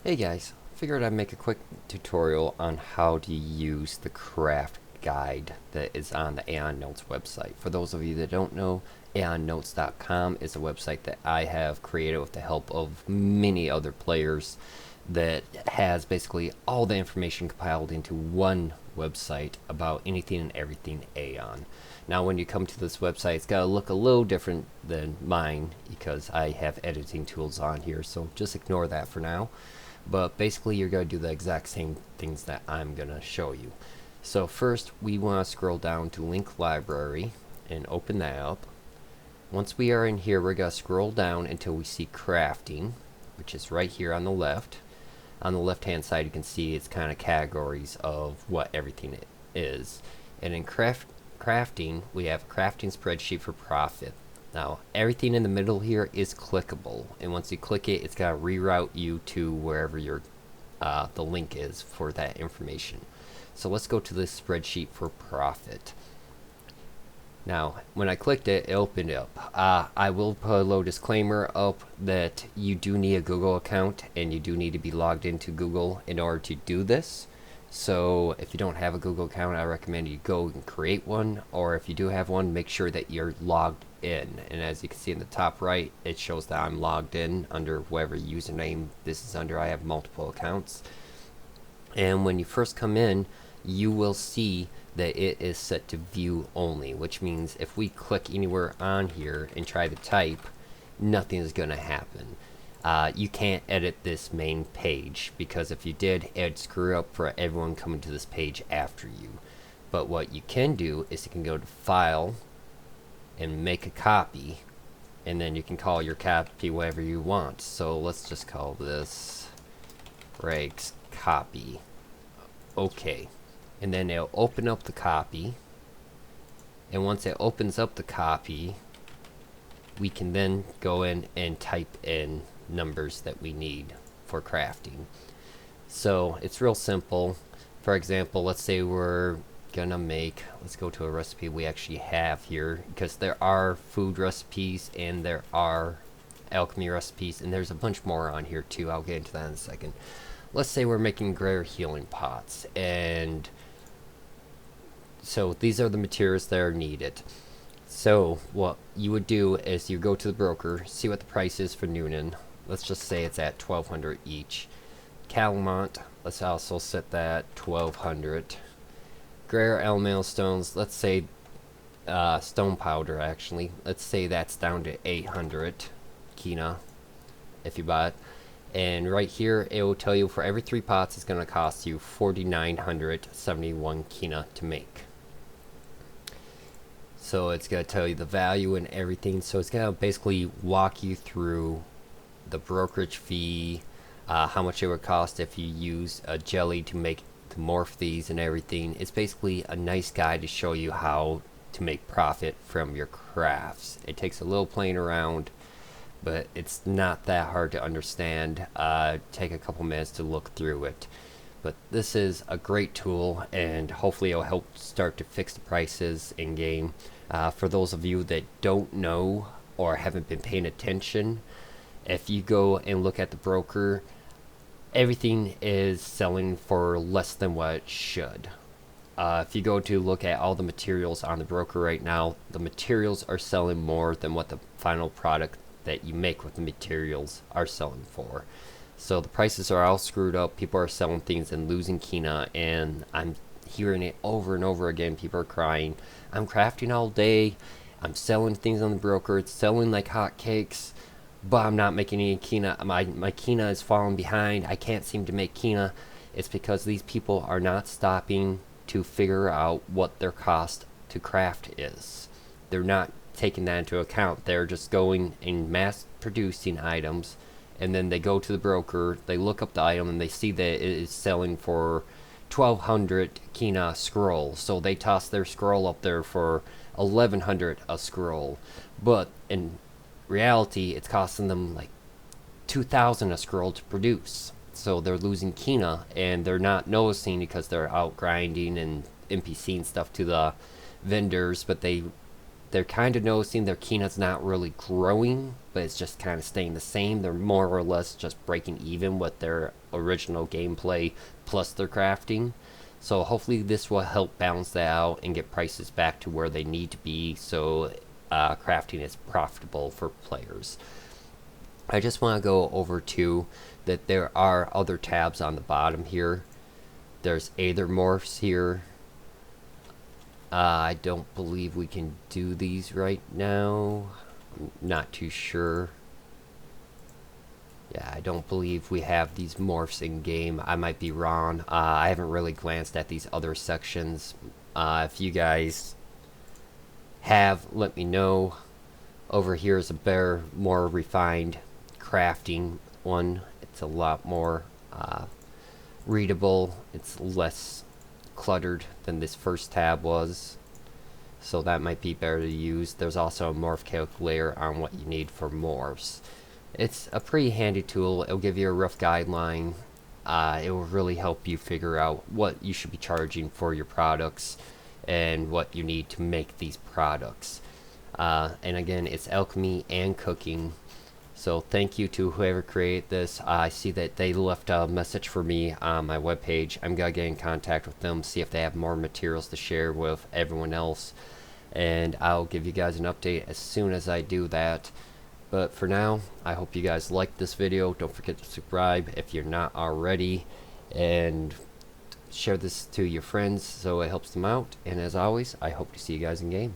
Hey guys, figured I'd make a quick tutorial on how to use the craft guide that is on the Aion Notes website. For those of you that don't know, aionnotes.com is a website that I have created with the help of many other players that has basically all the information compiled into one website about anything and everything Aion. Now when you come to this website, it's got to look a little different than mine because I have editing tools on here, so just ignore that for now. But basically you're going to do the exact same things that I'm going to show you. So first we want to scroll down to link library and open that up. Once we are in here, we're going to scroll down until we see crafting, which is right here on the left. On the left hand side you can see it's kind of categories of what everything is. And in crafting we have a crafting spreadsheet for profit. Now everything in the middle here is clickable, and once you click it, it's gonna reroute you to wherever your the link is for that information. So let's go to this spreadsheet for profit. Now when I clicked it, it opened up. I will put a little disclaimer up that you do need a Google account and you do need to be logged into Google in order to do this. So if you don't have a Google account, I recommend you go and create one, or if you do have one, make sure that you're logged in. And as you can see in the top right, it shows that I'm logged in under whatever username this is under. I have multiple accounts. And when you first come in, you will see that it is set to view only, which means if we click anywhere on here and try to type, nothing is going to happen. You can't edit this main page, because if you did, it'd screw up for everyone coming to this page after you. But what you can do is you can go to File and make a copy, and then you can call your copy whatever you want. So let's just call this Regs Copy. Okay. And then it'll open up the copy, and once it opens up the copy, we can then go in and type in numbers that we need for crafting. So it's real simple. For example, let's say we're gonna make, let's go to a recipe we actually have here, because there are food recipes and there are alchemy recipes, and there's a bunch more on here too. I'll get into that in a second. Let's say we're making rare healing pots, and so these are the materials that are needed. So what you would do is you go to the broker, see what the price is for Noonan. Let's just say it's at 1200 each. Calamont, let's also set that 1200. Rare elemental stones, let's say stone powder actually. Let's say that's down to 800 kina if you buy it. And right here it will tell you for every 3 pots it's going to cost you 4,971 kina to make. So it's going to tell you the value and everything. So it's going to basically walk you through the brokerage fee, how much it would cost if you use a jelly to morph these and everything. It's basically a nice guide to show you how to make profit from your crafts. It takes a little playing around, but it's not that hard to understand. Take a couple minutes to look through it. But this is a great tool, and hopefully it'll help start to fix the prices in game. For those of you that don't know or haven't been paying attention, if you go and look at the broker, everything is selling for less than what it should. If you go to look at all the materials on the broker right now, the materials are selling more than what the final product that you make with the materials are selling for. So the prices are all screwed up. People are selling things and losing kina, and I'm hearing it over and over again. People are crying, I'm crafting all day, I'm selling things on the broker, it's selling like hotcakes, but I'm not making any kina. My kina is falling behind. I can't seem to make kina. It's because these people are not stopping to figure out what their cost to craft is. They're not taking that into account. They're just going and mass producing items, and then they go to the broker, they look up the item, and they see that it is selling for 1200 kina a scroll, so they toss their scroll up there for 1100 a scroll. But in reality, it's costing them like 2000 a scroll to produce. So they're losing kina, and they're not noticing because they're out grinding and NPCing stuff to the vendors, but they they're kind of noticing their Kina's not really growing, but it's just kind of staying the same. They're more or less just breaking even with their original gameplay plus their crafting. So hopefully this will help balance that out and get prices back to where they need to be, so crafting is profitable for players. I just want to go over too that there are other tabs on the bottom here. There's Aethermorphs here. I don't believe we can do these right now. I'm not too sure. Yeah, I don't believe we have these morphs in game. I might be wrong. I haven't really glanced at these other sections. If you guys have, let me know. Over here is a better, more refined crafting one. It's a lot more readable. It's less cluttered than this first tab was, so that might be better to use. There's also a morph calculator on what you need for morphs. It's a pretty handy tool. It'll give you a rough guideline. It will really help you figure out what you should be charging for your products and what you need to make these products. And again, it's alchemy and cooking. So thank you to whoever created this. I see that they left a message for me on my webpage. I'm going to get in contact with them, see if they have more materials to share with everyone else. And I'll give you guys an update as soon as I do that. But for now, I hope you guys liked this video. Don't forget to subscribe if you're not already. And share this to your friends so it helps them out. And as always, I hope to see you guys in game.